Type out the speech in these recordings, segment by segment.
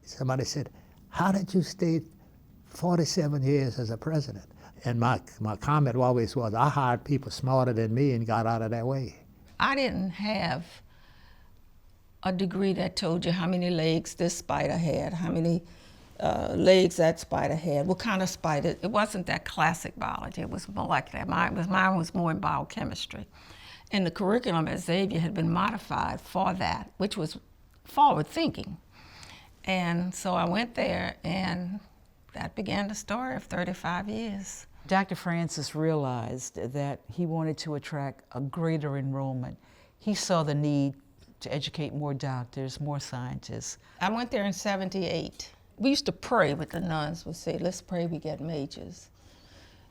Somebody said, how did you stay 47 years as a president? And my comment always was, I hired people smarter than me and got out of their way. I didn't have a degree that told you how many legs this spider had, how many legs that spider had, what kind of spider. It wasn't that classic biology. It was more like that. Mine was more in biochemistry. And the curriculum at Xavier had been modified for that, which was forward thinking. And so I went there, and that began the story of 35 years. Dr. Francis realized that he wanted to attract a greater enrollment. He saw the need to educate more doctors, more scientists. I went there in '78. We used to pray with the nuns. Would say, let's pray we get majors.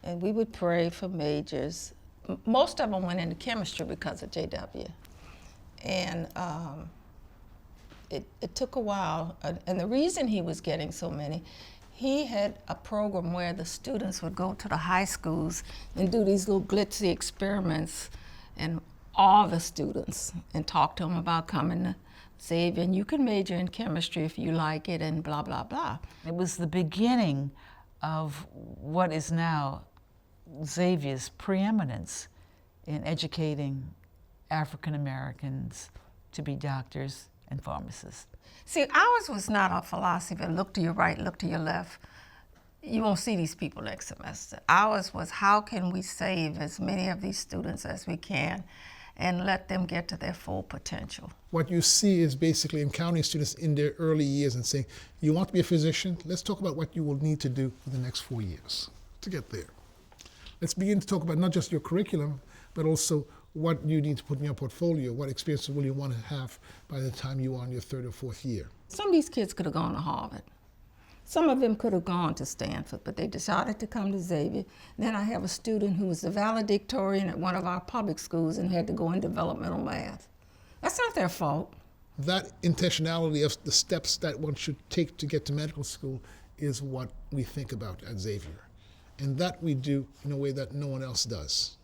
And we would pray for majors. Most of them went into chemistry because of JW. And it took a while. And the reason he was getting so many, he had a program where the students would go to the high schools and do these little glitzy experiments, and all the students, and talk to them about coming to Xavier, and you can major in chemistry if you like it, and blah, blah, blah. It was the beginning of what is now Xavier's preeminence in educating African Americans to be doctors and pharmacists. See, ours was not a philosophy, look to your right, look to your left. You won't see these people next semester. Ours was, how can we save as many of these students as we can and let them get to their full potential? What you see is basically encountering students in their early years and saying, you want to be a physician? Let's talk about what you will need to do for the next 4 years to get there. Let's begin to talk about not just your curriculum, but also what you need to put in your portfolio. What experiences will you want to have by the time you are in your 3rd or 4th year? Some of these kids could have gone to Harvard. Some of them could have gone to Stanford, but they decided to come to Xavier. Then I have a student who was the valedictorian at one of our public schools and had to go in developmental math. That's not their fault. That intentionality of the steps that one should take to get to medical school is what we think about at Xavier. And that we do in a way that no one else does.